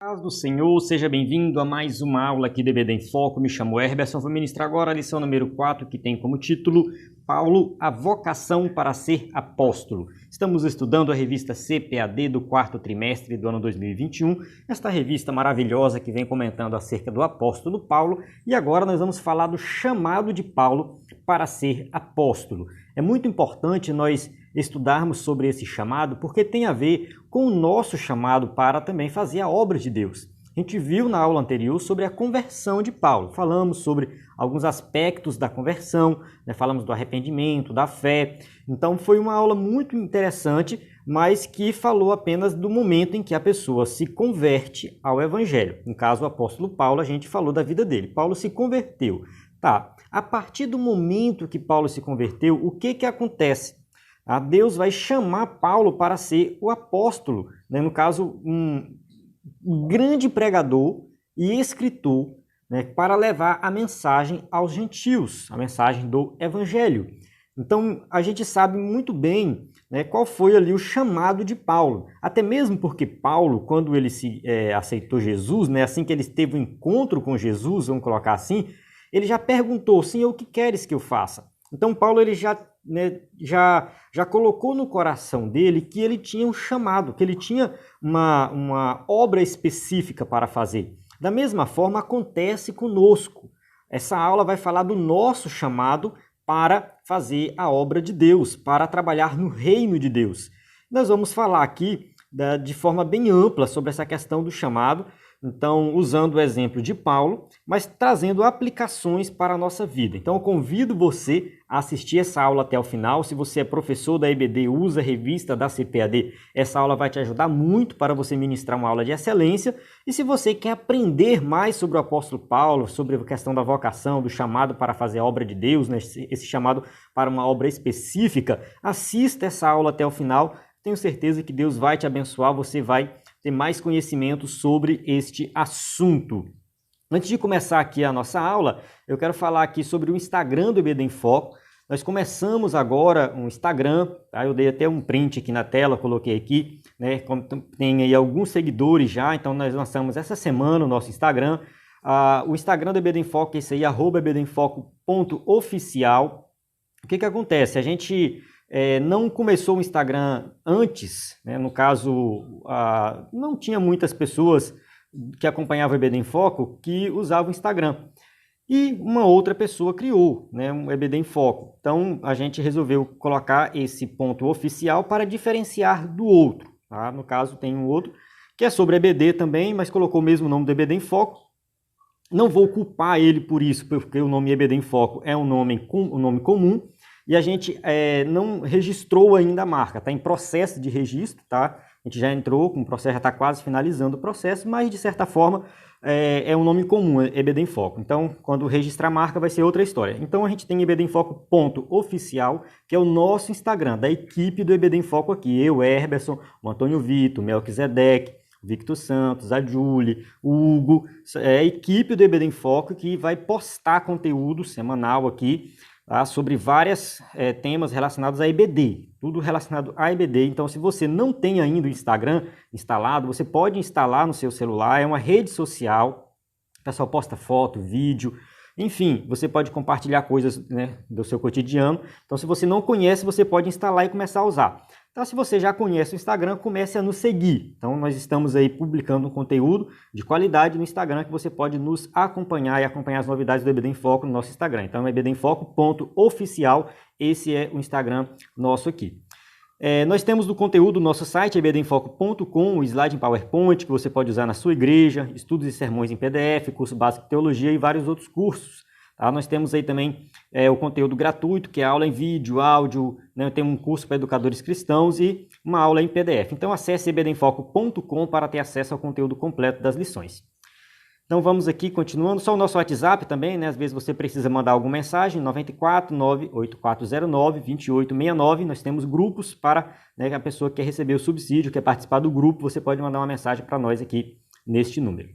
Paz do Senhor, seja bem-vindo a mais uma aula aqui do EBD em Foco. Me chamo Herberson, vou ministrar agora a lição número 4, que tem como título Paulo, a vocação para ser apóstolo. Estamos estudando a revista CPAD do quarto trimestre do ano 2021, esta revista maravilhosa que vem comentando acerca do apóstolo Paulo, e agora nós vamos falar do chamado de Paulo para ser apóstolo. É muito importante nós estudarmos sobre esse chamado porque tem a ver com o nosso chamado para também fazer a obra de Deus. A gente viu na aula anterior sobre a conversão de Paulo, falamos sobre alguns aspectos da conversão, falamos do arrependimento, da fé. Então foi uma aula muito interessante, mas que falou apenas do momento em que a pessoa se converte ao Evangelho. No caso, o apóstolo Paulo, a gente falou da vida dele. Paulo se converteu. Tá, a partir do momento que Paulo se converteu, o que acontece? Deus vai chamar Paulo para ser o apóstolo, no caso, um grande pregador e escritor, para levar a mensagem aos gentios, a mensagem do Evangelho. Então, a gente sabe muito bem qual foi ali o chamado de Paulo, até mesmo porque Paulo, quando ele aceitou Jesus, assim que ele teve um encontro com Jesus, vamos colocar assim, ele já perguntou, Senhor, o que queres que eu faça? Então, Paulo ele já colocou no coração dele que ele tinha um chamado, que ele tinha uma obra específica para fazer. Da mesma forma, acontece conosco. Essa aula vai falar do nosso chamado para fazer a obra de Deus, para trabalhar no reino de Deus. Nós vamos falar aqui de forma bem ampla sobre essa questão do chamado, então usando o exemplo de Paulo, mas trazendo aplicações para a nossa vida. Então eu convido você a assistir essa aula até o final. Se você é professor da EBD, usa a revista da CPAD, essa aula vai te ajudar muito para você ministrar uma aula de excelência. E se você quer aprender mais sobre o apóstolo Paulo, sobre a questão da vocação, do chamado para fazer a obra de Deus, esse chamado para uma obra específica, assista essa aula até o final. Tenho certeza que Deus vai te abençoar, você vai ter mais conhecimento sobre este assunto. Antes de começar aqui a nossa aula, eu quero falar aqui sobre o Instagram do EBD em Foco. Nós começamos agora um Instagram, tá? Eu dei até um print aqui na tela, coloquei aqui, tem aí alguns seguidores já, então nós lançamos essa semana o nosso Instagram. O Instagram do EBD em Foco é esse aí, @ebdemfoco.oficial. O que acontece? A gente não começou o Instagram antes, no caso, não tinha muitas pessoas que acompanhavam o EBD em Foco que usavam o Instagram. E uma outra pessoa criou um EBD em Foco. Então, a gente resolveu colocar esse ponto oficial para diferenciar do outro. Tá? No caso, tem um outro que é sobre EBD também, mas colocou o mesmo nome do EBD em Foco. Não vou culpar ele por isso, porque o nome EBD em Foco é um nome comum. E a gente não registrou ainda a marca, está em processo de registro, tá? A gente já entrou com o processo, já está quase finalizando o processo, mas de certa forma é um nome comum, EBD em Foco. Então, quando registrar a marca vai ser outra história. Então, a gente tem EBD em Foco.oficial, que é o nosso Instagram, da equipe do EBD em Foco aqui. Eu, Herberson, o Antônio Vitor, o Melquisedeque, o Victor Santos, a Julie, o Hugo. É a equipe do EBD em Foco que vai postar conteúdo semanal aqui, sobre vários temas relacionados a EBD, tudo relacionado a EBD. Então, se você não tem ainda o Instagram instalado, você pode instalar no seu celular, é uma rede social, o pessoal posta foto, vídeo, enfim, você pode compartilhar coisas do seu cotidiano. Então, se você não conhece, você pode instalar e começar a usar. Então, se você já conhece o Instagram, comece a nos seguir. Então, nós estamos aí publicando um conteúdo de qualidade no Instagram que você pode nos acompanhar e acompanhar as novidades do EBD em Foco no nosso Instagram. Então, é ebdemfoco.oficial, esse é o Instagram nosso aqui. Nós temos do conteúdo no nosso site, ebdemfoco.com, o slide em PowerPoint que você pode usar na sua igreja, estudos e sermões em PDF, curso básico de teologia e vários outros cursos. Tá? Nós temos aí também o conteúdo gratuito, que é aula em vídeo, áudio, tem um curso para educadores cristãos e uma aula em PDF. Então acesse ebdemfoco.com para ter acesso ao conteúdo completo das lições. Então vamos aqui, continuando, só o nosso WhatsApp também, às vezes você precisa mandar alguma mensagem, 94 98409 2869, nós temos grupos para a pessoa que quer receber o subsídio, quer participar do grupo, você pode mandar uma mensagem para nós aqui neste número.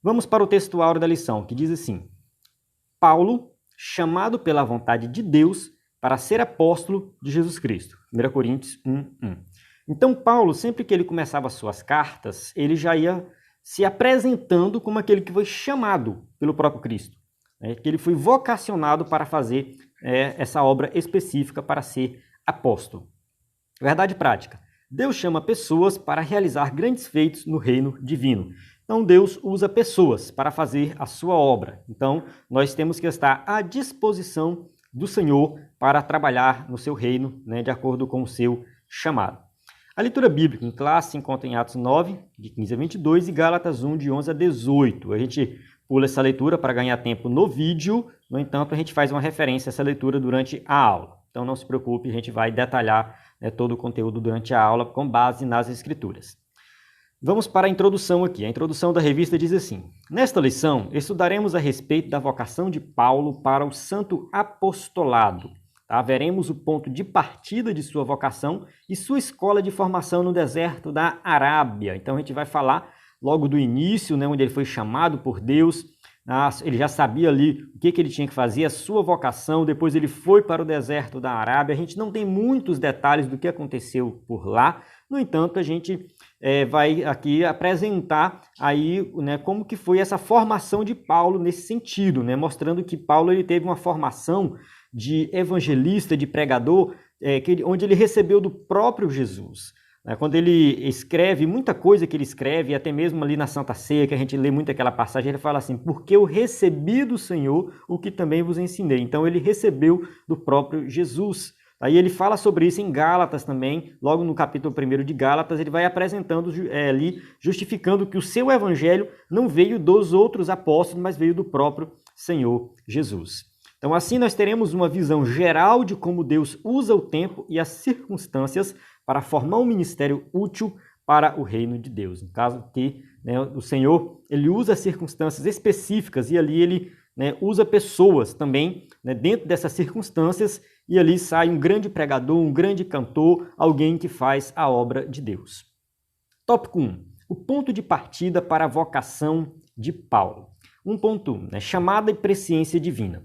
Vamos para o texto áureo da lição, que diz assim: Paulo, chamado pela vontade de Deus para ser apóstolo de Jesus Cristo. 1 Coríntios 1:1. Então Paulo, sempre que ele começava as suas cartas, ele já ia se apresentando como aquele que foi chamado pelo próprio Cristo, né? Que ele foi vocacionado para fazer essa obra específica para ser apóstolo. Verdade prática. Deus chama pessoas para realizar grandes feitos no reino divino. Então, Deus usa pessoas para fazer a sua obra. Então, nós temos que estar à disposição do Senhor para trabalhar no seu reino, né, de acordo com o seu chamado. A leitura bíblica em classe se encontra em Atos 9, de 15 a 22 e Gálatas 1, de 11 a 18. A gente pula essa leitura para ganhar tempo no vídeo, no entanto, a gente faz uma referência a essa leitura durante a aula. Então, não se preocupe, a gente vai detalhar todo o conteúdo durante a aula com base nas Escrituras. Vamos para a introdução aqui. A introdução da revista diz assim: nesta lição, estudaremos a respeito da vocação de Paulo para o santo apostolado. Tá? Veremos o ponto de partida de sua vocação e sua escola de formação no deserto da Arábia. Então a gente vai falar logo do início, né, onde ele foi chamado por Deus. Ele já sabia ali o que ele tinha que fazer, a sua vocação. Depois ele foi para o deserto da Arábia. A gente não tem muitos detalhes do que aconteceu por lá. No entanto, a gente vai aqui apresentar aí, né, como que foi essa formação de Paulo nesse sentido, né, mostrando que Paulo ele teve uma formação de evangelista, de pregador, onde ele recebeu do próprio Jesus. Quando ele escreve, muita coisa que ele escreve, até mesmo ali na Santa Ceia, que a gente lê muito aquela passagem, ele fala assim: porque eu recebi do Senhor o que também vos ensinei. Então ele recebeu do próprio Jesus. Aí ele fala sobre isso em Gálatas também, logo no capítulo 1 de Gálatas, ele vai apresentando ali, justificando que o seu evangelho não veio dos outros apóstolos, mas veio do próprio Senhor Jesus. Então assim nós teremos uma visão geral de como Deus usa o tempo e as circunstâncias para formar um ministério útil para o reino de Deus. No caso que, né, o Senhor ele usa circunstâncias específicas e ali ele, né, usa pessoas também, né, dentro dessas circunstâncias, e ali sai um grande pregador, um grande cantor, alguém que faz a obra de Deus. Tópico 1. O ponto de partida para a vocação de Paulo. 1.1. Né, chamada e presciência divina.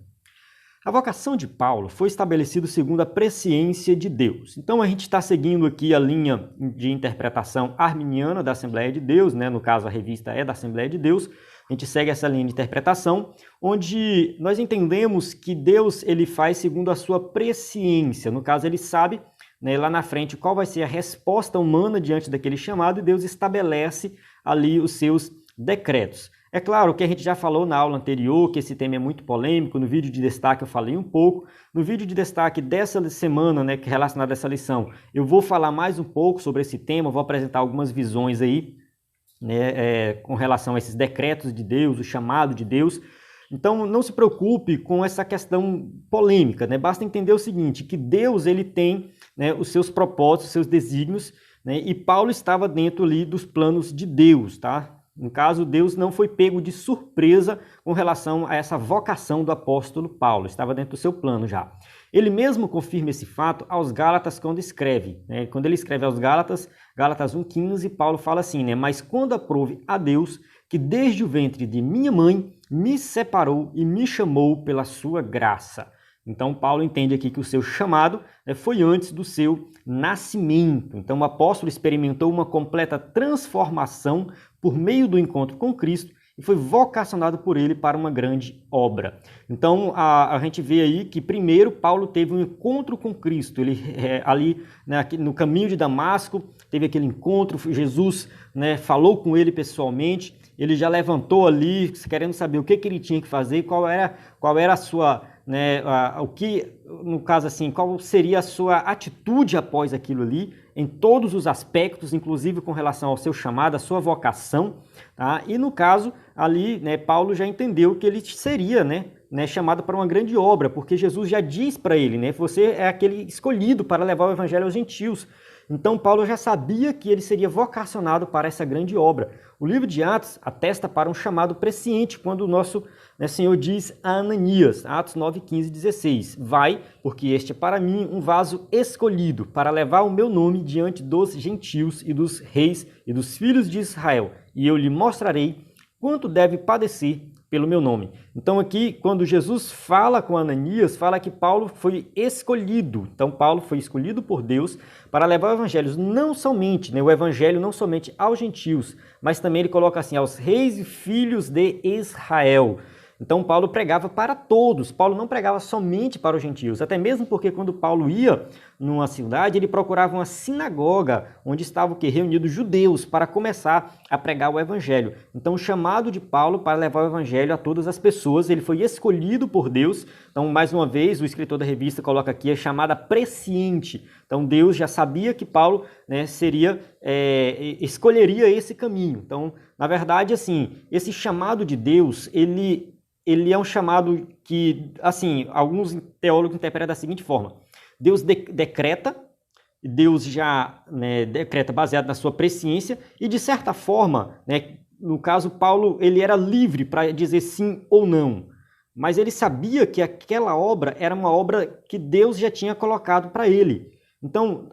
A vocação de Paulo foi estabelecida segundo a presciência de Deus. Então a gente está seguindo aqui a linha de interpretação arminiana da Assembleia de Deus, né? No caso a revista é da Assembleia de Deus. A gente segue essa linha de interpretação, onde nós entendemos que Deus ele faz segundo a sua presciência. No caso ele sabe, né, lá na frente qual vai ser a resposta humana diante daquele chamado, e Deus estabelece ali os seus decretos. É claro que a gente já falou na aula anterior que esse tema é muito polêmico, no vídeo de destaque eu falei um pouco. No vídeo de destaque dessa semana, né, que é relacionado a essa lição, eu vou falar mais um pouco sobre esse tema, vou apresentar algumas visões aí, né, com relação a esses decretos de Deus, o chamado de Deus. Então não se preocupe com essa questão polêmica, né? Basta entender o seguinte, que Deus ele tem, né, os seus propósitos, os seus desígnios, né, e Paulo estava dentro ali dos planos de Deus, tá? No caso, Deus não foi pego de surpresa com relação a essa vocação do apóstolo Paulo, estava dentro do seu plano já. Ele mesmo confirma esse fato aos Gálatas quando escreve, né? Quando ele escreve aos Gálatas, Gálatas 1,15, Paulo fala assim, né? Mas quando aprove a Deus, que desde o ventre de minha mãe me separou e me chamou pela sua graça. Então, Paulo entende aqui que o seu chamado, né, foi antes do seu nascimento. Então, o apóstolo experimentou uma completa transformação por meio do encontro com Cristo e foi vocacionado por ele para uma grande obra. Então, a gente vê aí que primeiro Paulo teve um encontro com Cristo. Ele ali, né, no caminho de Damasco, teve aquele encontro, Jesus, né, falou com ele pessoalmente, ele já levantou ali, querendo saber o que ele tinha que fazer, qual era a sua... Né, o que, no caso assim, qual seria a sua atitude após aquilo ali, em todos os aspectos, inclusive com relação ao seu chamado, a sua vocação, tá? E no caso ali, né, Paulo já entendeu que ele seria, né, chamado para uma grande obra, porque Jesus já diz para ele, né, você é aquele escolhido para levar o evangelho aos gentios. Então Paulo já sabia que ele seria vocacionado para essa grande obra. O livro de Atos atesta para um chamado presciente, quando o nosso, né, Senhor diz a Ananias, Atos 9, 15 e 16, vai, porque este é para mim um vaso escolhido, para levar o meu nome diante dos gentios e dos reis e dos filhos de Israel, e eu lhe mostrarei quanto deve padecer pelo meu nome. Então aqui, quando Jesus fala com Ananias, fala que Paulo foi escolhido. Então Paulo foi escolhido por Deus para levar o evangelho não somente, né, o evangelho não somente aos gentios, mas também ele coloca assim, aos reis e filhos de Israel. Então Paulo pregava para todos, Paulo não pregava somente para os gentios, até mesmo porque quando Paulo ia numa cidade, ele procurava uma sinagoga onde estavam reunidos judeus para começar a pregar o evangelho. Então o chamado de Paulo para levar o evangelho a todas as pessoas, ele foi escolhido por Deus. Então mais uma vez o escritor da revista coloca aqui a chamada presciente. Então Deus já sabia que Paulo, né, escolheria esse caminho. Então na verdade assim, esse chamado de Deus, ele é um chamado que, assim, alguns teólogos interpretam da seguinte forma: Deus decreta, Deus já, né, decreta baseado na sua presciência e, de certa forma, né, no caso Paulo, ele era livre para dizer sim ou não, mas ele sabia que aquela obra era uma obra que Deus já tinha colocado para ele. Então,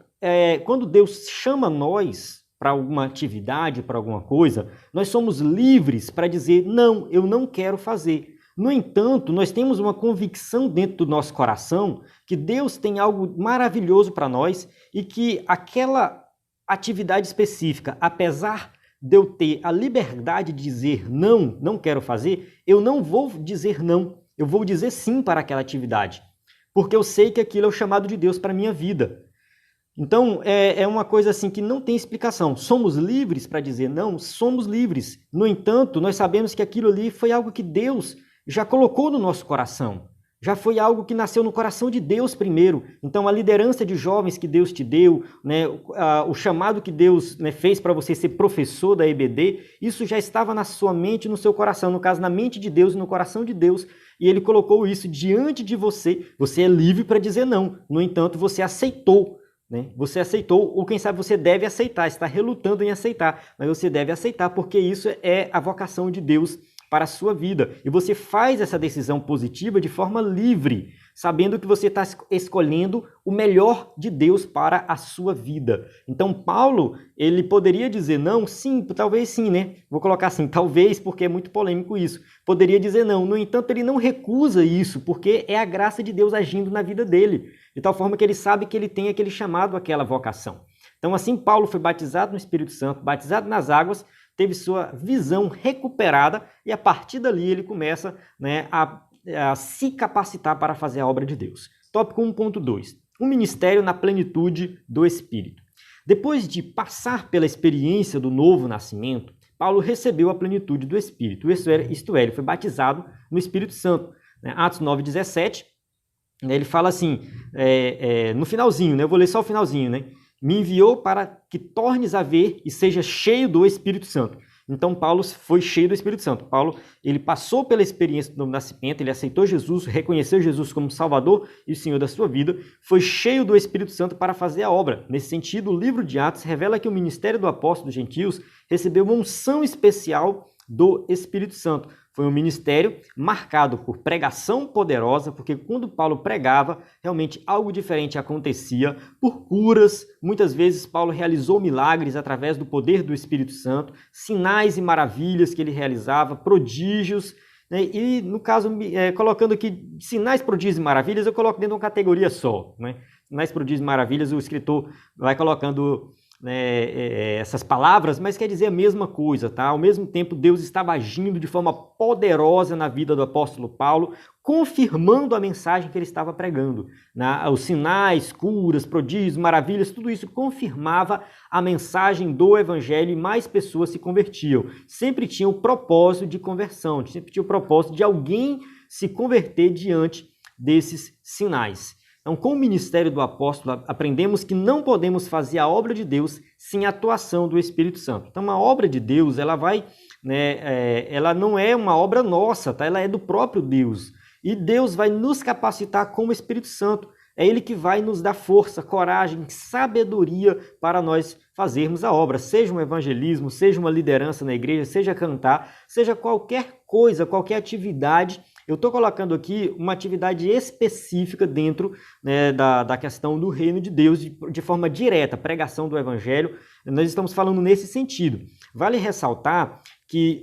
quando Deus chama nós para alguma atividade, para alguma coisa, nós somos livres para dizer, não, eu não quero fazer. No entanto, nós temos uma convicção dentro do nosso coração que Deus tem algo maravilhoso para nós e que aquela atividade específica, apesar de eu ter a liberdade de dizer não, não quero fazer, eu não vou dizer não, eu vou dizer sim para aquela atividade, porque eu sei que aquilo é o chamado de Deus para a minha vida. Então, é uma coisa assim que não tem explicação. Somos livres para dizer não? Somos livres. No entanto, nós sabemos que aquilo ali foi algo que Deus já colocou no nosso coração, já foi algo que nasceu no coração de Deus primeiro. Então a liderança de jovens que Deus te deu, né, o chamado que Deus, né, fez para você ser professor da EBD, isso já estava na sua mente e no seu coração, no caso na mente de Deus e no coração de Deus, e Ele colocou isso diante de você. Você é livre para dizer não, no entanto você aceitou. Né? Você aceitou, ou quem sabe você deve aceitar, está relutando em aceitar, mas você deve aceitar porque isso é a vocação de Deus para a sua vida. E você faz essa decisão positiva de forma livre, sabendo que você está escolhendo o melhor de Deus para a sua vida. Então Paulo, ele poderia dizer não? Sim, talvez sim, né? Vou colocar assim, talvez, porque é muito polêmico isso. Poderia dizer não. No entanto, ele não recusa isso, porque é a graça de Deus agindo na vida dele, de tal forma que ele sabe que ele tem aquele chamado, aquela vocação. Então assim, Paulo foi batizado no Espírito Santo, batizado nas águas, teve sua visão recuperada e a partir dali ele começa, né, a se capacitar para fazer a obra de Deus. Tópico 1.2. O ministério na plenitude do Espírito. Depois de passar pela experiência do novo nascimento, Paulo recebeu a plenitude do Espírito, isto é, ele foi batizado no Espírito Santo. Atos 9,17, ele fala assim, no finalzinho, né, eu vou ler só o finalzinho, né? Me enviou para que tornes a ver e seja cheio do Espírito Santo. Então Paulo foi cheio do Espírito Santo. Paulo, ele passou pela experiência do novo nascimento, ele aceitou Jesus, reconheceu Jesus como Salvador e Senhor da sua vida, foi cheio do Espírito Santo para fazer a obra. Nesse sentido, o livro de Atos revela que o ministério do apóstolo dos gentios recebeu uma unção especial do Espírito Santo. Foi um ministério marcado por pregação poderosa, porque quando Paulo pregava, realmente algo diferente acontecia, por curas. Muitas vezes Paulo realizou milagres através do poder do Espírito Santo, sinais e maravilhas que ele realizava, prodígios, né? E no caso, colocando aqui sinais, prodígios e maravilhas, eu coloco dentro de uma categoria só, né? Sinais, prodígios e maravilhas, o escritor vai colocando essas palavras, mas quer dizer a mesma coisa, tá? Ao mesmo tempo, Deus estava agindo de forma poderosa na vida do apóstolo Paulo, confirmando a mensagem que ele estava pregando, né? Os sinais, curas, prodígios, maravilhas, tudo isso confirmava a mensagem do evangelho e mais pessoas se convertiam. Sempre tinha o propósito de conversão, sempre tinha o propósito de alguém se converter diante desses sinais. Então, com o ministério do apóstolo, aprendemos que não podemos fazer a obra de Deus sem a atuação do Espírito Santo. Então, a obra de Deus, ela não é uma obra nossa, tá? Ela é do próprio Deus. E Deus vai nos capacitar com o Espírito Santo. É Ele que vai nos dar força, coragem, sabedoria para nós fazermos a obra. Seja um evangelismo, seja uma liderança na igreja, seja cantar, seja qualquer coisa, qualquer atividade. Eu estou colocando aqui uma atividade específica dentro, né, da questão do reino de Deus, de forma direta, pregação do evangelho. Nós estamos falando nesse sentido. Vale ressaltar que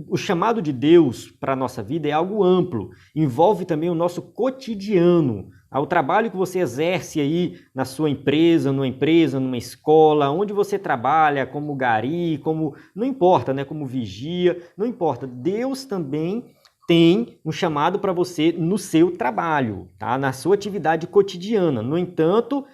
o chamado de Deus para a nossa vida é algo amplo, envolve também o nosso cotidiano. O trabalho que você exerce aí na sua empresa, numa escola, onde você trabalha como gari, não importa, né, como vigia, não importa. Deus também tem um chamado para você no seu trabalho, tá? Na sua atividade cotidiana. No entanto,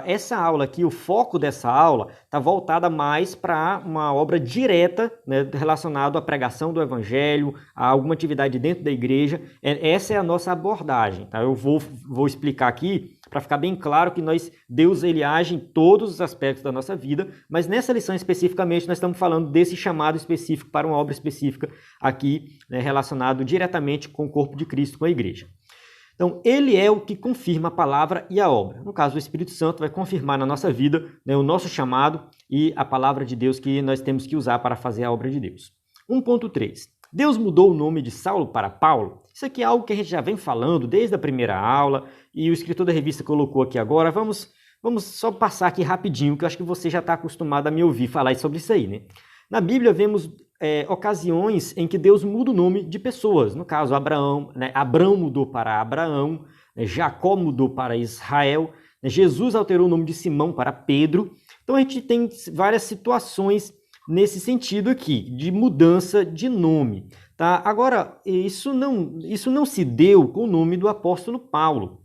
essa aula aqui, o foco dessa aula está voltada mais para uma obra direta, né, relacionada à pregação do evangelho, a alguma atividade dentro da igreja. Essa é a nossa abordagem, tá? Eu vou explicar aqui para ficar bem claro que Deus ele age em todos os aspectos da nossa vida, mas nessa lição especificamente nós estamos falando desse chamado específico para uma obra específica aqui, né, relacionado diretamente com o corpo de Cristo, com a igreja. Então, ele é o que confirma a palavra e a obra. No caso, o Espírito Santo vai confirmar na nossa vida, né, o nosso chamado e a palavra de Deus que nós temos que usar para fazer a obra de Deus. 1.3. Deus mudou o nome de Saulo para Paulo. Isso aqui é algo que a gente já vem falando desde a primeira aula e o escritor da revista colocou aqui agora. Vamos só passar aqui rapidinho, que eu acho que você já está acostumado a me ouvir falar sobre isso aí, né? Na Bíblia vemos ocasiões em que Deus muda o nome de pessoas. No caso, Abraão, né? Abrão mudou para Abraão, né? Jacó mudou para Israel, né? Jesus alterou o nome de Simão para Pedro. Então a gente tem várias situações nesse sentido aqui, de mudança de nome. Tá? Agora, isso não se deu com o nome do apóstolo Paulo.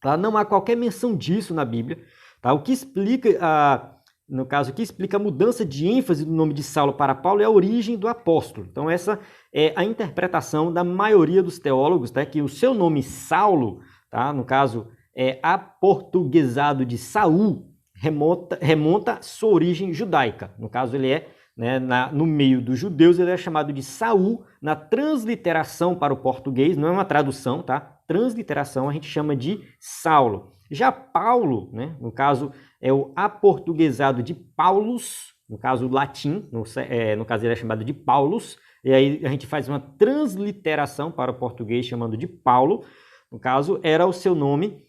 Tá? Não há qualquer menção disso na Bíblia. Tá? O que explica no caso aqui, explica a mudança de ênfase do nome de Saulo para Paulo é a origem do apóstolo. Então essa é a interpretação da maioria dos teólogos, tá? Que o seu nome Saulo, tá? No caso, é aportuguesado de Saul, remonta à sua origem judaica. No caso, ele é, né, no meio dos judeus, ele é chamado de Saul. Na transliteração para o português, não é uma tradução, tá? Transliteração a gente chama de Saulo. Já Paulo, né, no caso, é o aportuguesado de Paulus, no caso latim, no caso ele é chamado de Paulus, e aí a gente faz uma transliteração para o português chamando de Paulo. No caso, era o seu nome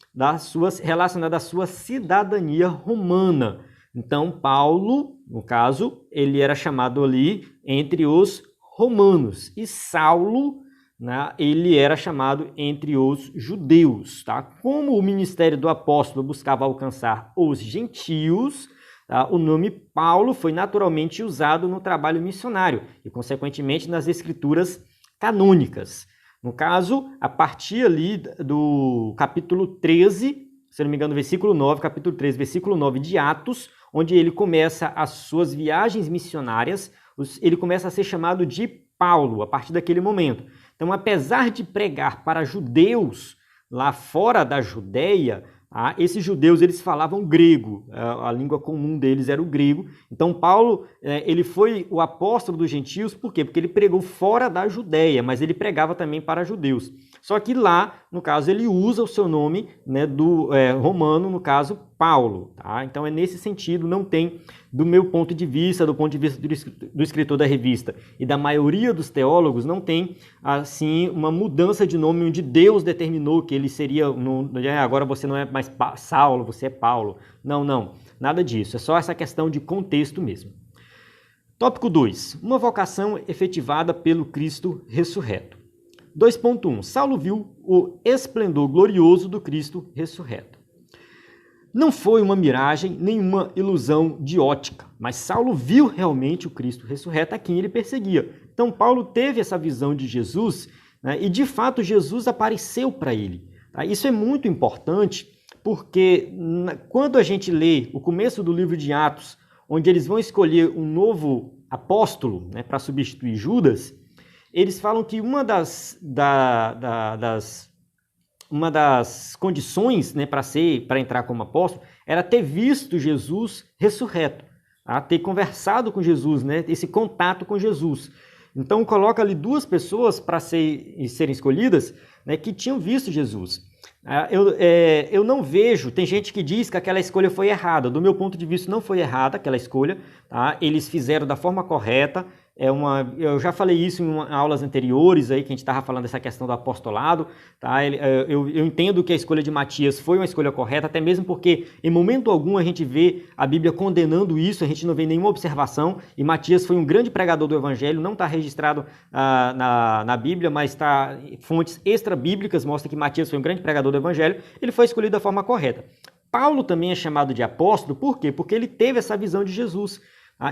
relacionado à sua cidadania romana. Então, Paulo, no caso, ele era chamado ali entre os romanos, e Saulo, né, ele era chamado entre os judeus. Tá? Como o ministério do apóstolo buscava alcançar os gentios, tá, o nome Paulo foi naturalmente usado no trabalho missionário e, consequentemente, nas escrituras canônicas. No caso, a partir ali do capítulo 13, se não me engano, versículo 9, capítulo 13, versículo 9 de Atos, onde ele começa as suas viagens missionárias, ele começa a ser chamado de Paulo, a partir daquele momento. Então, apesar de pregar para judeus lá fora da Judéia, esses judeus eles falavam grego, a língua comum deles era o grego. Então, Paulo ele foi o apóstolo dos gentios, por quê? Porque ele pregou fora da Judéia, mas ele pregava também para judeus. Só que lá, no caso, ele usa o seu nome, né, do romano, no caso, Paulo. Tá? Então, é nesse sentido, não tem, do meu ponto de vista, do ponto de vista do escritor da revista e da maioria dos teólogos, não tem, assim, uma mudança de nome onde Deus determinou que ele seria, agora você não é mais Saulo, você é Paulo. Não, nada disso. É só essa questão de contexto mesmo. Tópico 2. Uma vocação efetivada pelo Cristo ressurreto. 2.1. Saulo viu o esplendor glorioso do Cristo ressurreto. Não foi uma miragem, nem uma ilusão de ótica, mas Saulo viu realmente o Cristo ressurreto a quem ele perseguia. Então Paulo teve essa visão de Jesus, né, e de fato Jesus apareceu para ele. Tá? Isso é muito importante porque quando a gente lê o começo do livro de Atos, onde eles vão escolher um novo apóstolo, né, para substituir Judas, eles falam que uma das condições, né, para entrar como apóstolo era ter visto Jesus ressurreto, tá? Ter conversado com Jesus, né, esse contato com Jesus. Então coloca ali duas pessoas para serem escolhidas, né, que tinham visto Jesus. Eu não vejo, tem gente que diz que aquela escolha foi errada. Do meu ponto de vista, não foi errada aquela escolha. Tá? Eles fizeram da forma correta, Eu já falei isso em aulas anteriores aí, que a gente estava falando dessa questão do apostolado, tá? Eu entendo que a escolha de Matias foi uma escolha correta, até mesmo porque em momento algum a gente vê a Bíblia condenando isso, a gente não vê nenhuma observação, e Matias foi um grande pregador do Evangelho, não está registrado na Bíblia, mas fontes extra-bíblicas mostram que Matias foi um grande pregador do Evangelho, ele foi escolhido da forma correta. Paulo também é chamado de apóstolo, por quê? Porque ele teve essa visão de Jesus.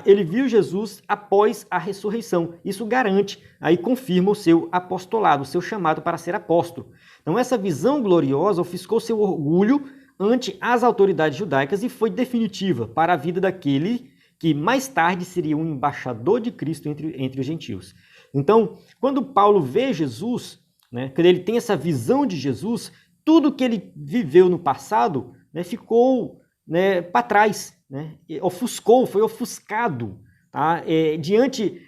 Ele viu Jesus após a ressurreição. Isso garante e confirma o seu apostolado, o seu chamado para ser apóstolo. Então essa visão gloriosa ofuscou seu orgulho ante as autoridades judaicas e foi definitiva para a vida daquele que mais tarde seria um embaixador de Cristo entre os gentios. Então, quando Paulo vê Jesus, né, quando ele tem essa visão de Jesus, tudo que ele viveu no passado, né, ficou, né, para trás, né, foi ofuscado, tá, diante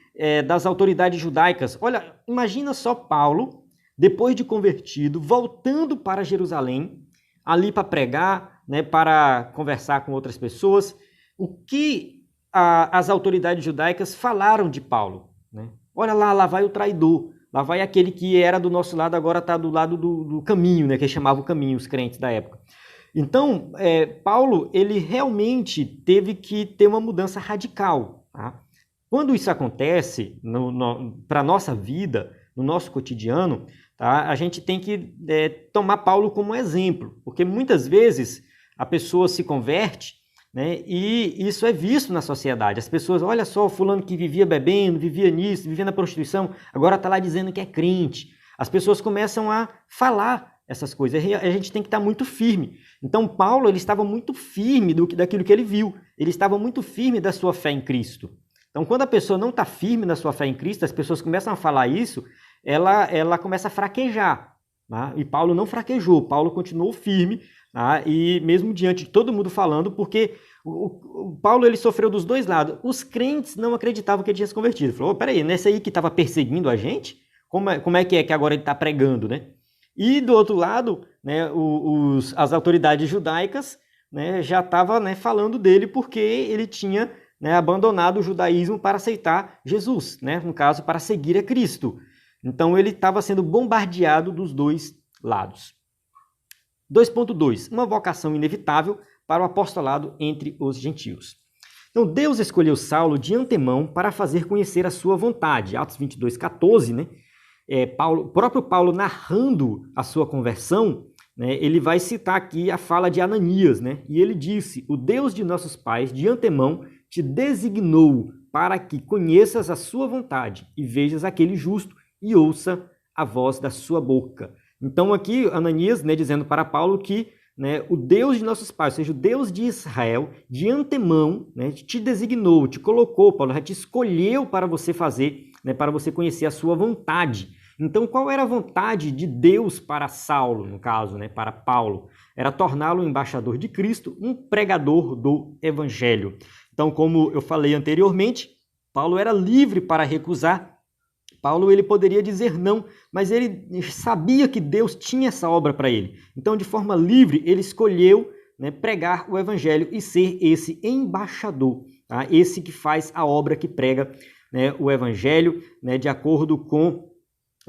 das autoridades judaicas. Olha, imagina só Paulo, depois de convertido, voltando para Jerusalém, ali para pregar, né, para conversar com outras pessoas. O que as autoridades judaicas falaram de Paulo, né? Olha lá vai o traidor, lá vai aquele que era do nosso lado, agora está do lado do caminho, né, que chamava o caminho, os crentes da época. Então, Paulo, ele realmente teve que ter uma mudança radical. Tá? Quando isso acontece para a nossa vida, no nosso cotidiano, tá? A gente tem que tomar Paulo como exemplo, porque muitas vezes a pessoa se converte, né, e isso é visto na sociedade. As pessoas, olha só, o fulano que vivia bebendo, vivia nisso, vivia na prostituição, agora está lá dizendo que é crente. As pessoas começam a falar essas coisas. A gente tem que estar muito firme. Então, Paulo, ele estava muito firme daquilo que ele viu. Ele estava muito firme da sua fé em Cristo. Então, quando a pessoa não está firme na sua fé em Cristo, as pessoas começam a falar isso, ela começa a fraquejar. Tá? E Paulo não fraquejou. Paulo continuou firme, tá? E mesmo diante de todo mundo falando, porque o Paulo, ele sofreu dos dois lados. Os crentes não acreditavam que ele tinha se convertido. Falou, peraí, nesse aí que estava perseguindo a gente? Como é que agora ele está pregando, né? E do outro lado, né, as autoridades judaicas, né, já estavam, né, falando dele porque ele tinha, né, abandonado o judaísmo para aceitar Jesus, né, no caso, para seguir a Cristo. Então ele estava sendo bombardeado dos dois lados. 2.2. Uma vocação inevitável para o apostolado entre os gentios. Então Deus escolheu Saulo de antemão para fazer conhecer a sua vontade. Atos 22:14, né? O próprio Paulo narrando a sua conversão, né, ele vai citar aqui a fala de Ananias, né? E ele disse, o Deus de nossos pais de antemão te designou para que conheças a sua vontade e vejas aquele justo e ouça a voz da sua boca. Então aqui Ananias, né, dizendo para Paulo que, né, o Deus de nossos pais, ou seja, o Deus de Israel, de antemão, né, te designou, te colocou, Paulo, já te escolheu para você fazer, né, para você conhecer a sua vontade. Então, qual era a vontade de Deus para Saulo, no caso, né, para Paulo? Era torná-lo um embaixador de Cristo, um pregador do Evangelho. Então, como eu falei anteriormente, Paulo era livre para recusar. Paulo, ele poderia dizer não, mas ele sabia que Deus tinha essa obra para ele. Então, de forma livre, ele escolheu, né, pregar o Evangelho e ser esse embaixador, tá? Esse que faz a obra, que prega, né, o Evangelho, né, de acordo com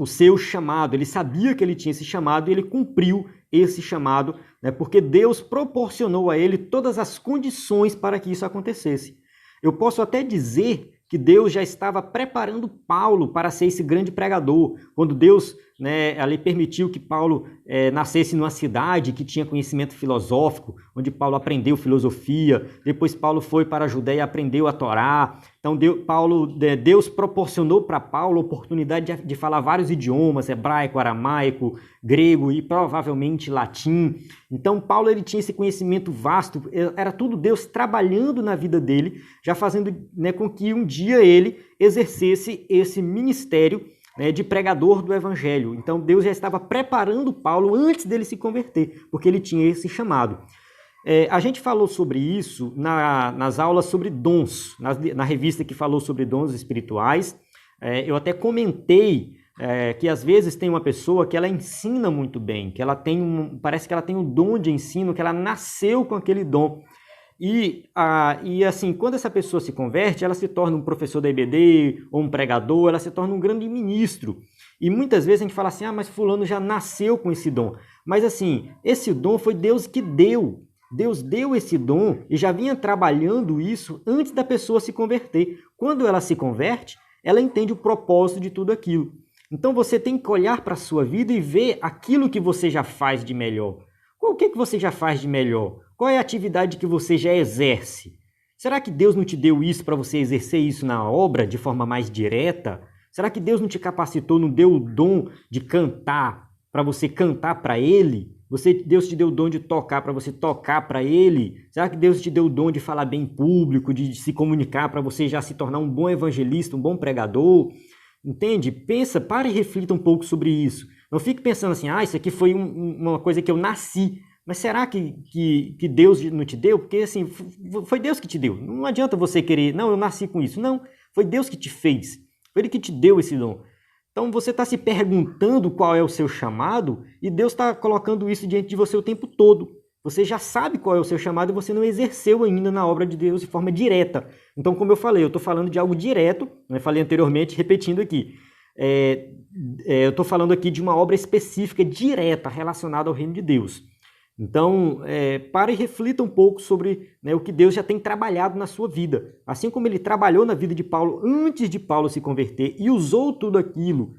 o seu chamado. Ele sabia que ele tinha esse chamado e ele cumpriu esse chamado, né, porque Deus proporcionou a ele todas as condições para que isso acontecesse. Eu posso até dizer que Deus já estava preparando Paulo para ser esse grande pregador. Quando Deus, né, ali permitiu que Paulo nascesse numa cidade que tinha conhecimento filosófico, onde Paulo aprendeu filosofia, depois Paulo foi para a Judéia e aprendeu a Torá. Então Deus proporcionou para Paulo a oportunidade de falar vários idiomas, hebraico, aramaico, grego e provavelmente latim. Então Paulo, ele tinha esse conhecimento vasto, era tudo Deus trabalhando na vida dele, já fazendo, né, com que um dia ele exercesse esse ministério, né, de pregador do Evangelho. Então Deus já estava preparando Paulo antes dele se converter, porque ele tinha esse chamado. A gente falou sobre isso nas aulas sobre dons, na revista que falou sobre dons espirituais. Eu até comentei que às vezes tem uma pessoa que ela ensina muito bem, que ela tem parece que ela tem um dom de ensino, que ela nasceu com aquele dom. E assim, quando essa pessoa se converte, ela se torna um professor da IBD ou um pregador, ela se torna um grande ministro. E muitas vezes a gente fala assim, mas fulano já nasceu com esse dom. Mas assim, esse dom foi Deus que deu. Deus deu esse dom e já vinha trabalhando isso antes da pessoa se converter. Quando ela se converte, ela entende o propósito de tudo aquilo. Então você tem que olhar para a sua vida e ver aquilo que você já faz de melhor. O que você já faz de melhor? Qual é a atividade que você já exerce? Será que Deus não te deu isso para você exercer isso na obra de forma mais direta? Será que Deus não te capacitou, não deu o dom de cantar para você cantar para Ele? Deus te deu o dom de tocar para você tocar para Ele? Será que Deus te deu o dom de falar bem em público, de se comunicar para você já se tornar um bom evangelista, um bom pregador? Entende? Pensa, para e reflita um pouco sobre isso. Não fique pensando assim, isso aqui foi uma coisa que eu nasci. Mas será que Deus não te deu? Porque assim, foi Deus que te deu. Não adianta você querer, não, eu nasci com isso. Não, foi Deus que te fez. Foi Ele que te deu esse dom. Então você está se perguntando qual é o seu chamado e Deus está colocando isso diante de você o tempo todo. Você já sabe qual é o seu chamado e você não exerceu ainda na obra de Deus de forma direta. Então, como eu falei, eu estou falando de algo direto, eu falei anteriormente, repetindo aqui. Eu estou falando aqui de uma obra específica, direta, relacionada ao reino de Deus. Então, pare e reflita um pouco sobre o que Deus já tem trabalhado na sua vida. Assim como Ele trabalhou na vida de Paulo antes de Paulo se converter e usou tudo aquilo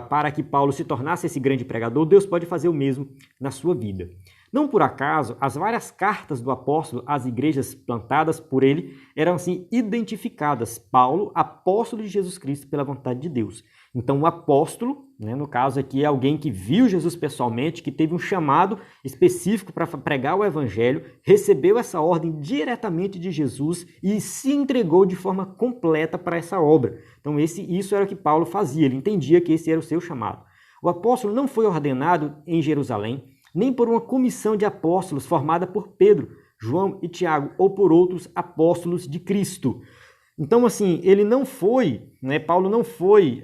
para que Paulo se tornasse esse grande pregador, Deus pode fazer o mesmo na sua vida. Não por acaso, as várias cartas do apóstolo às igrejas plantadas por ele eram assim identificadas. Paulo, apóstolo de Jesus Cristo pela vontade de Deus. Então o apóstolo, no caso aqui, é alguém que viu Jesus pessoalmente, que teve um chamado específico para pregar o evangelho, recebeu essa ordem diretamente de Jesus e se entregou de forma completa para essa obra. Então isso era o que Paulo fazia, ele entendia que esse era o seu chamado. O apóstolo não foi ordenado em Jerusalém, nem por uma comissão de apóstolos formada por Pedro, João e Tiago, ou por outros apóstolos de Cristo. Então, assim, ele não foi, Paulo não foi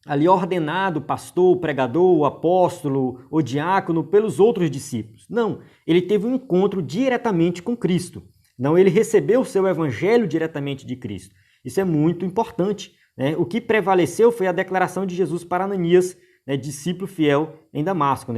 ali ordenado pastor, pregador, apóstolo ou diácono pelos outros discípulos. Não, ele teve um encontro diretamente com Cristo. Não, ele recebeu o seu evangelho diretamente de Cristo. Isso é muito importante. O que prevaleceu foi a declaração de Jesus para Ananias, discípulo fiel em Damasco.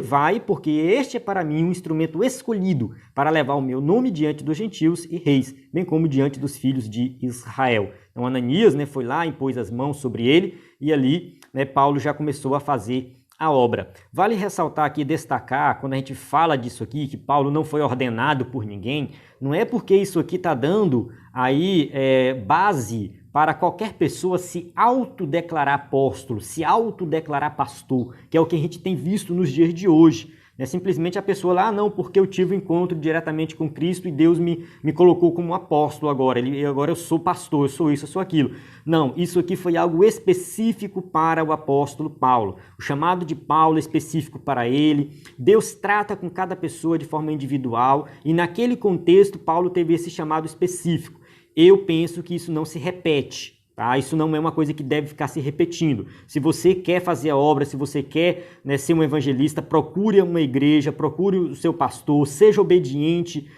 Vai, porque este é para mim um instrumento escolhido para levar o meu nome diante dos gentios e reis, bem como diante dos filhos de Israel. Então Ananias foi lá, impôs as mãos sobre ele e ali Paulo já começou a fazer a obra. Vale ressaltar aqui, destacar, quando a gente fala disso aqui, que Paulo não foi ordenado por ninguém, não é porque isso aqui está dando aí base para qualquer pessoa se autodeclarar apóstolo, se autodeclarar pastor, que é o que a gente tem visto nos dias de hoje. Simplesmente a pessoa lá, não, porque eu tive um encontro diretamente com Cristo e Deus me colocou como apóstolo agora, agora eu sou pastor, eu sou isso, eu sou aquilo. Não, isso aqui foi algo específico para o apóstolo Paulo. O chamado de Paulo é específico para ele. Deus trata com cada pessoa de forma individual e naquele contexto Paulo teve esse chamado específico. Eu penso que isso não se repete, tá? Isso não é uma coisa que deve ficar se repetindo. Se você quer fazer a obra, se você quer ser um evangelista, procure uma igreja, procure o seu pastor, seja obediente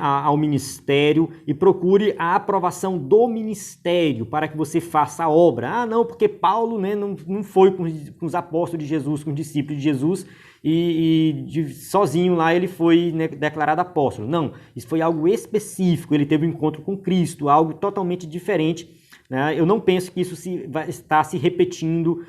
ao ministério e procure a aprovação do ministério para que você faça a obra. Não, porque Paulo não foi com os apóstolos de Jesus, com os discípulos de Jesus, sozinho lá ele foi declarado apóstolo. Não, isso foi algo específico, ele teve um encontro com Cristo, algo totalmente diferente. Eu não penso que isso vai estar se repetindo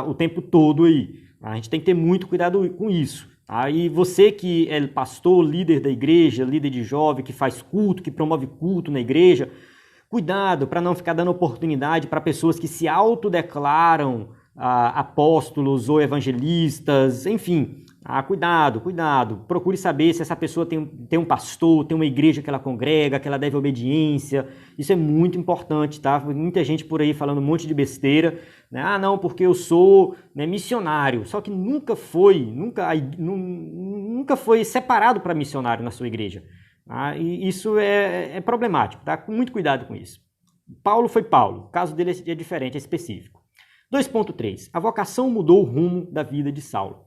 o tempo todo aí. A gente tem que ter muito cuidado com isso. E você que é pastor, líder da igreja, líder de jovem, que faz culto, que promove culto na igreja, cuidado para não ficar dando oportunidade para pessoas que se autodeclaram apóstolos ou evangelistas, enfim, cuidado, procure saber se essa pessoa tem um pastor, tem uma igreja que ela congrega, que ela deve obediência, isso é muito importante, tá? Muita gente por aí falando um monte de besteira, não, porque eu sou missionário, só que nunca foi separado para missionário na sua igreja, e isso é problemático, tá? Com muito cuidado com isso. Paulo foi Paulo, o caso dele é diferente, é específico. 2.3. A vocação mudou o rumo da vida de Saulo.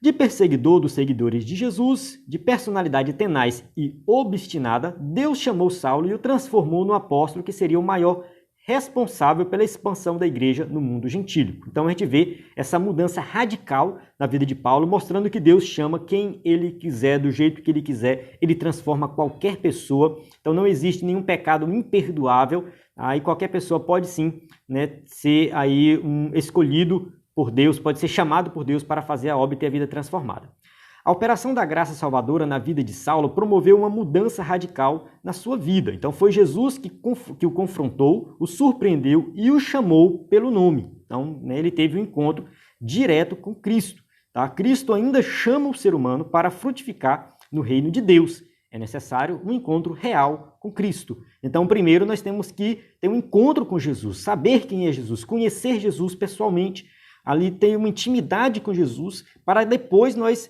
De perseguidor dos seguidores de Jesus, de personalidade tenaz e obstinada, Deus chamou Saulo e o transformou no apóstolo que seria o maior responsável pela expansão da igreja no mundo gentílico. Então a gente vê essa mudança radical na vida de Paulo, mostrando que Deus chama quem ele quiser, do jeito que ele quiser, ele transforma qualquer pessoa. Então não existe nenhum pecado imperdoável, e qualquer pessoa pode sim, né, ser aí escolhido por Deus, pode ser chamado por Deus para fazer a obra e ter a vida transformada. A operação da graça salvadora na vida de Saulo promoveu uma mudança radical na sua vida. Então foi Jesus que o confrontou, o surpreendeu e o chamou pelo nome. Então, né, ele teve um encontro direto com Cristo. Tá? Cristo ainda chama o ser humano para frutificar no reino de Deus. É necessário um encontro real com Cristo. Então, primeiro nós temos que ter um encontro com Jesus, saber quem é Jesus, conhecer Jesus pessoalmente, ali ter uma intimidade com Jesus, para depois nós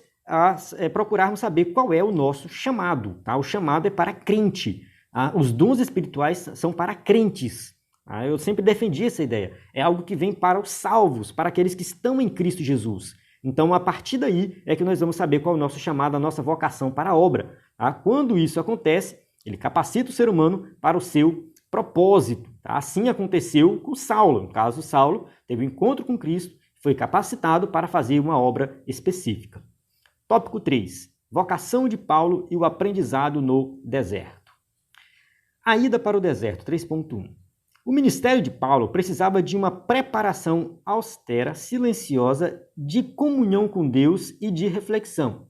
procurarmos saber qual é o nosso chamado. Tá? O chamado é para crente. Os dons espirituais são para crentes. Eu sempre defendi essa ideia. É algo que vem para os salvos, para aqueles que estão em Cristo Jesus. Então, a partir daí é que nós vamos saber qual é o nosso chamado, a nossa vocação para a obra. Tá? Quando isso acontece, ele capacita o ser humano para o seu propósito. Tá? Assim aconteceu com Saulo. No caso, Saulo teve um encontro com Cristo, foi capacitado para fazer uma obra específica. Tópico 3. Vocação de Paulo e o aprendizado no deserto. A ida para o deserto, 3.1. O ministério de Paulo precisava de uma preparação austera, silenciosa, de comunhão com Deus e de reflexão.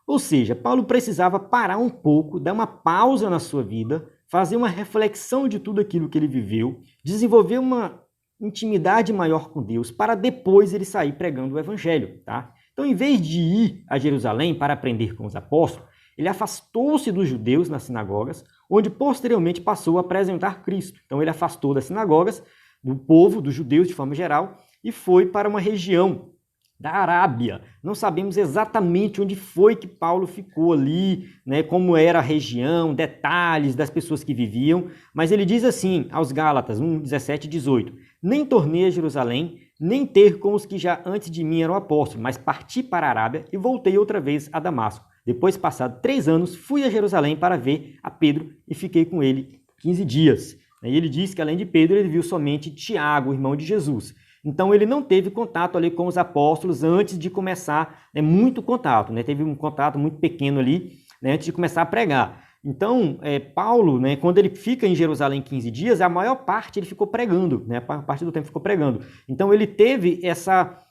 Ou seja, Paulo precisava parar um pouco, dar uma pausa na sua vida, fazer uma reflexão de tudo aquilo que ele viveu, desenvolver uma intimidade maior com Deus, para depois ele sair pregando o evangelho, tá? Então, em vez de ir a Jerusalém para aprender com os apóstolos, ele afastou-se dos judeus nas sinagogas, onde posteriormente passou a apresentar Cristo. Então, ele afastou das sinagogas, do povo, dos judeus de forma geral, e foi para uma região da Arábia. Não sabemos exatamente onde foi que Paulo ficou ali, né, como era a região, detalhes das pessoas que viviam, mas ele diz assim aos Gálatas 1, 17 e 18: nem tornei a Jerusalém, nem ter com os que já antes de mim eram apóstolos, mas parti para a Arábia e voltei outra vez a Damasco. Depois, passado 3 anos, fui a Jerusalém para ver a Pedro e fiquei com ele 15 dias. E ele diz que, além de Pedro, ele viu somente Tiago, irmão de Jesus. Então, ele não teve contato ali com os apóstolos antes de começar, muito contato, teve um contato muito pequeno ali, antes de começar a pregar. Então, Paulo, quando ele fica em Jerusalém 15 dias, a maior parte ele ficou pregando, a parte do tempo ficou pregando. Então, ele teve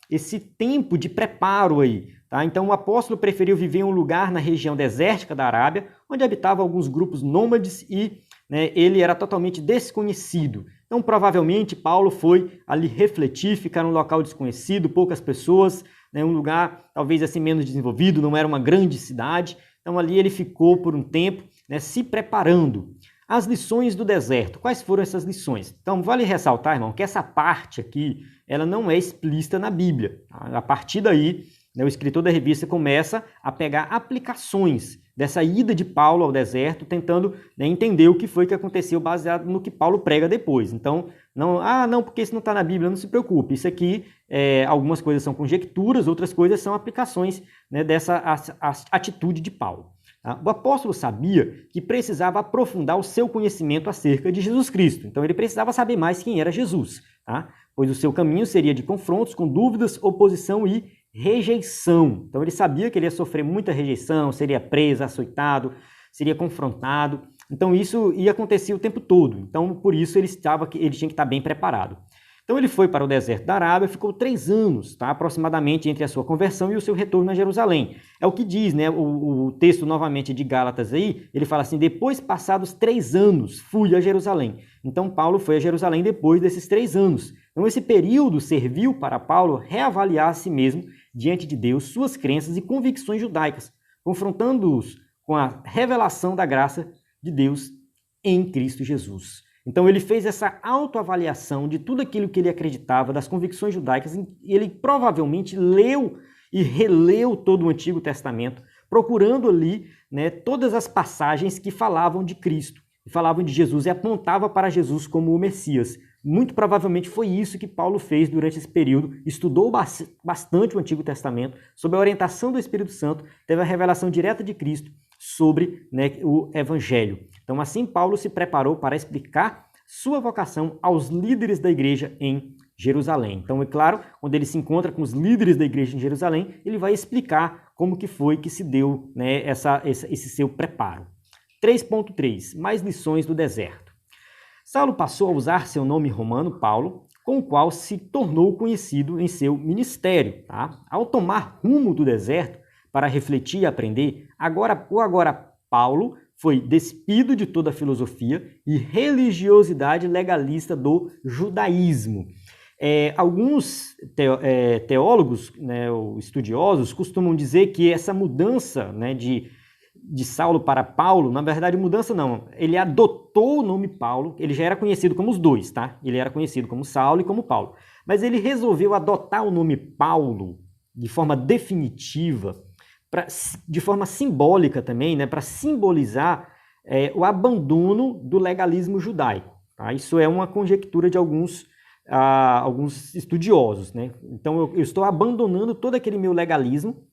esse tempo de preparo aí. Tá? Então, o apóstolo preferiu viver em um lugar na região desértica da Arábia, onde habitavam alguns grupos nômades e ele era totalmente desconhecido. Então, provavelmente, Paulo foi ali refletir, ficar num local desconhecido, poucas pessoas, um lugar talvez assim menos desenvolvido, não era uma grande cidade. Então, ali ele ficou por um tempo, se preparando. As lições do deserto. Quais foram essas lições? Então, vale ressaltar, irmão, que essa parte aqui, ela não é explícita na Bíblia. A partir daí, o escritor da revista começa a pegar aplicações dessa ida de Paulo ao deserto, tentando entender o que foi que aconteceu baseado no que Paulo prega depois. Então, não, porque isso não está na Bíblia, não se preocupe. Isso aqui, algumas coisas são conjecturas, outras coisas são aplicações dessa atitude de Paulo. Tá? O apóstolo sabia que precisava aprofundar o seu conhecimento acerca de Jesus Cristo. Então, ele precisava saber mais quem era Jesus, tá? Pois o seu caminho seria de confrontos com dúvidas, oposição e rejeição. Então, ele sabia que ele ia sofrer muita rejeição, seria preso, açoitado, seria confrontado. Então, isso ia acontecer o tempo todo. Então, por isso, ele tinha que estar bem preparado. Então, ele foi para o deserto da Arábia, ficou 3 anos, tá? Aproximadamente, entre a sua conversão e o seu retorno a Jerusalém. É o que diz, o texto novamente de Gálatas aí, ele fala assim: depois passados 3 anos, fui a Jerusalém. Então, Paulo foi a Jerusalém depois desses 3 anos. Então, esse período serviu para Paulo reavaliar a si mesmo diante de Deus, suas crenças e convicções judaicas, confrontando-os com a revelação da graça de Deus em Cristo Jesus. Então, ele fez essa autoavaliação de tudo aquilo que ele acreditava, das convicções judaicas, e ele provavelmente leu e releu todo o Antigo Testamento, procurando ali todas as passagens que falavam de Cristo, que falavam de Jesus e apontavam para Jesus como o Messias. Muito provavelmente foi isso que Paulo fez durante esse período, estudou bastante o Antigo Testamento, sob a orientação do Espírito Santo, teve a revelação direta de Cristo sobre, né, o Evangelho. Então assim Paulo se preparou para explicar sua vocação aos líderes da igreja em Jerusalém. Então, é claro, quando ele se encontra com os líderes da igreja em Jerusalém, ele vai explicar como que foi que se deu, né, esse seu preparo. 3.3. Mais lições do deserto. Saulo passou a usar seu nome romano, Paulo, com o qual se tornou conhecido em seu ministério. Tá? Ao tomar rumo do deserto para refletir e aprender, agora Paulo foi despido de toda a filosofia e religiosidade legalista do judaísmo. Alguns teólogos, né, estudiosos, costumam dizer que essa mudança, né, de Saulo para Paulo, na verdade mudança não, ele adotou o nome Paulo, ele já era conhecido como os dois, tá? Ele era conhecido como Saulo e como Paulo, mas ele resolveu adotar o nome Paulo de forma definitiva, de forma simbólica também, né, para simbolizar o abandono do legalismo judaico. Tá? Isso é uma conjectura de alguns estudiosos. Né? Então eu estou abandonando todo aquele meu legalismo.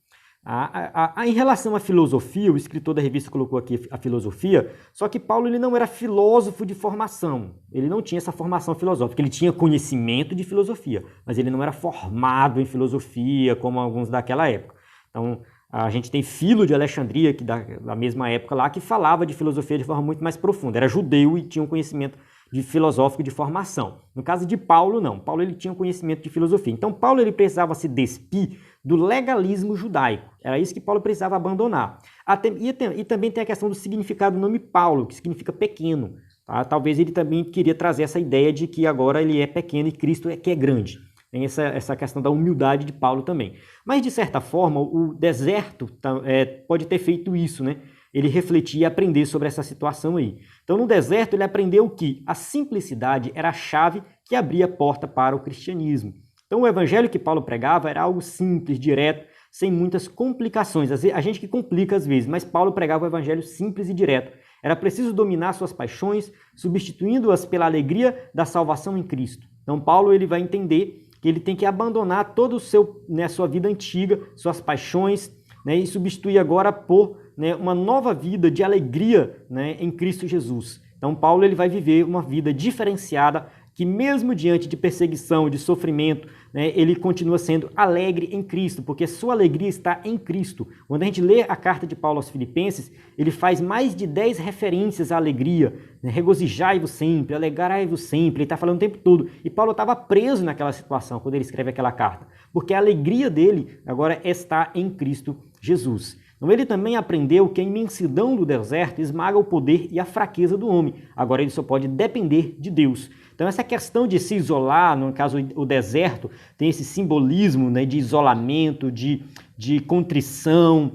Em relação à filosofia, o escritor da revista colocou aqui a filosofia, só que Paulo ele não era filósofo de formação, ele não tinha essa formação filosófica, ele tinha conhecimento de filosofia, mas ele não era formado em filosofia como alguns daquela época. Então, a gente tem Filo de Alexandria, que da mesma época lá, que falava de filosofia de forma muito mais profunda. Era judeu e tinha um conhecimento filosófico de formação. No caso de Paulo, não. Paulo ele tinha um conhecimento de filosofia. Então, Paulo ele precisava se despir do legalismo judaico. Era isso que Paulo precisava abandonar. E também tem a questão do significado do nome Paulo, que significa pequeno. Tá? Talvez ele também queria trazer essa ideia de que agora ele é pequeno e Cristo é que é grande. Tem essa questão da humildade de Paulo também. Mas, de certa forma, o deserto pode ter feito isso, né? Ele refletir e aprender sobre essa situação aí. Então, no deserto, ele aprendeu que a simplicidade era a chave que abria a porta para o cristianismo. Então, o evangelho que Paulo pregava era algo simples, direto, sem muitas complicações. A gente que complica às vezes, mas Paulo pregava o evangelho simples e direto. Era preciso dominar suas paixões, substituindo-as pela alegria da salvação em Cristo. Então, Paulo ele vai entender que ele tem que abandonar toda a sua vida antiga, suas paixões, né, e substituir agora por, né, uma nova vida de alegria, né, em Cristo Jesus. Então Paulo ele vai viver uma vida diferenciada, que mesmo diante de perseguição, de sofrimento, né, ele continua sendo alegre em Cristo, porque sua alegria está em Cristo. Quando a gente lê a carta de Paulo aos Filipenses, ele faz mais de 10 referências à alegria, né, regozijai-vos sempre, alegrai-vos sempre, ele está falando o tempo todo. E Paulo estava preso naquela situação, quando ele escreve aquela carta, porque a alegria dele agora está em Cristo Jesus. Então ele também aprendeu que a imensidão do deserto esmaga o poder e a fraqueza do homem. Agora ele só pode depender de Deus. Então essa questão de se isolar, no caso o deserto, tem esse simbolismo, né, de isolamento, de contrição,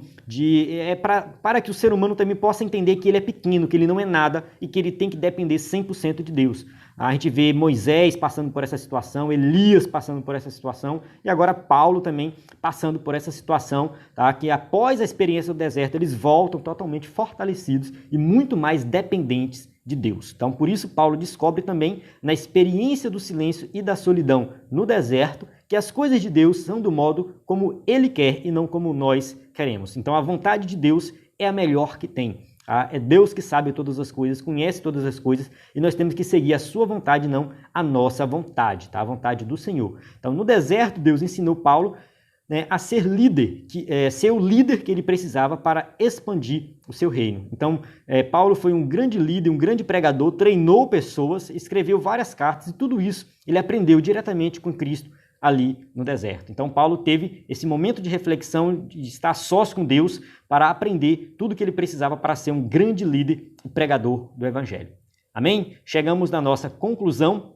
para que o ser humano também possa entender que ele é pequeno, que ele não é nada e que ele tem que depender 100% de Deus. A gente vê Moisés passando por essa situação, Elias passando por essa situação e agora Paulo também passando por essa situação, tá? Que após a experiência do deserto eles voltam totalmente fortalecidos e muito mais dependentes de Deus. Então por isso Paulo descobre também na experiência do silêncio e da solidão no deserto que as coisas de Deus são do modo como Ele quer e não como nós queremos. Então a vontade de Deus é a melhor que tem. É Deus que sabe todas as coisas, conhece todas as coisas e nós temos que seguir a sua vontade, não a nossa vontade, tá? A vontade do Senhor. Então, no deserto, Deus ensinou Paulo, né, a ser líder, ser o líder que ele precisava para expandir o seu reino. Então, Paulo foi um grande líder, um grande pregador, treinou pessoas, escreveu várias cartas e tudo isso ele aprendeu diretamente com Cristo ali no deserto. Então Paulo teve esse momento de reflexão, de estar sós com Deus para aprender tudo o que ele precisava para ser um grande líder e pregador do Evangelho. Amém? Chegamos na nossa conclusão,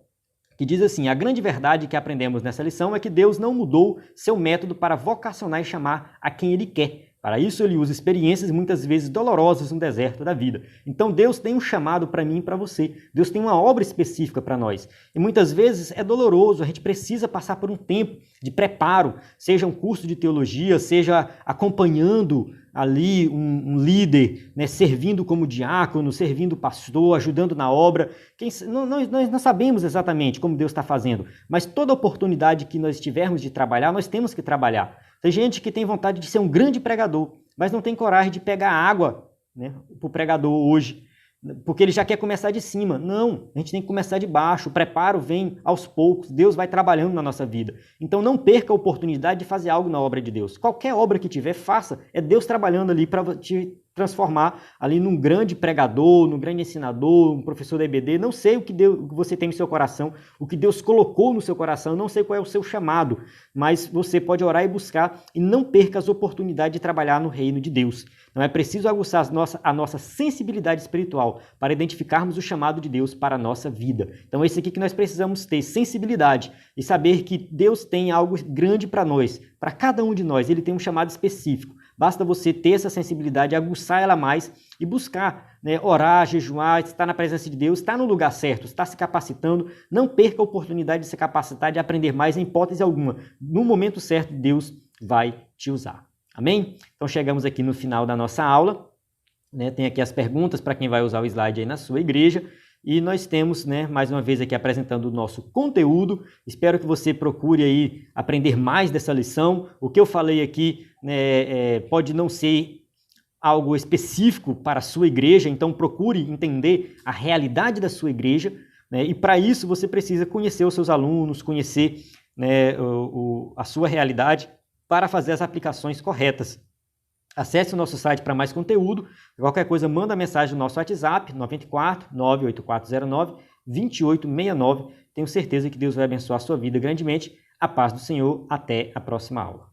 que diz assim: a grande verdade que aprendemos nessa lição é que Deus não mudou seu método para vocacionar e chamar a quem Ele quer, Para isso ele usa experiências muitas vezes dolorosas no deserto da vida. Então Deus tem um chamado para mim e para você. Deus tem uma obra específica para nós. E muitas vezes é doloroso, a gente precisa passar por um tempo de preparo, seja um curso de teologia, seja acompanhando ali um líder, né, servindo como diácono, servindo pastor, ajudando na obra. Nós não sabemos exatamente como Deus está fazendo, mas toda oportunidade que nós tivermos de trabalhar, nós temos que trabalhar. Tem gente que tem vontade de ser um grande pregador, mas não tem coragem de pegar água, né, para o pregador hoje, porque ele já quer começar de cima. Não, a gente tem que começar de baixo. O preparo vem aos poucos, Deus vai trabalhando na nossa vida. Então não perca a oportunidade de fazer algo na obra de Deus. Qualquer obra que tiver, faça. É Deus trabalhando ali para te transformar ali num grande pregador, num grande ensinador, um professor da EBD. Não sei o que você tem no seu coração, o que Deus colocou no seu coração, não sei qual é o seu chamado, mas você pode orar e buscar e não perca as oportunidades de trabalhar no reino de Deus. Não é preciso aguçar a nossa sensibilidade espiritual para identificarmos o chamado de Deus para a nossa vida. Então é isso aqui que nós precisamos ter, sensibilidade, e saber que Deus tem algo grande para nós, para cada um de nós. Ele tem um chamado específico. Basta você ter essa sensibilidade, aguçar ela mais e buscar, né, orar, jejuar, estar na presença de Deus, estar no lugar certo, estar se capacitando. Não perca a oportunidade de se capacitar, de aprender mais em hipótese alguma. No momento certo, Deus vai te usar. Amém? Então chegamos aqui no final da nossa aula, né? Tem aqui as perguntas para quem vai usar o slide aí na sua igreja. E nós temos, né, mais uma vez aqui apresentando o nosso conteúdo. Espero que você procure aí aprender mais dessa lição. O que eu falei aqui, né, pode não ser algo específico para a sua igreja, então procure entender a realidade da sua igreja, né, e para isso você precisa conhecer os seus alunos, conhecer, né, a sua realidade para fazer as aplicações corretas. Acesse o nosso site para mais conteúdo. Qualquer coisa, manda mensagem no nosso WhatsApp, 94 98409 2869. Tenho certeza que Deus vai abençoar a sua vida grandemente. A paz do Senhor. Até a próxima aula.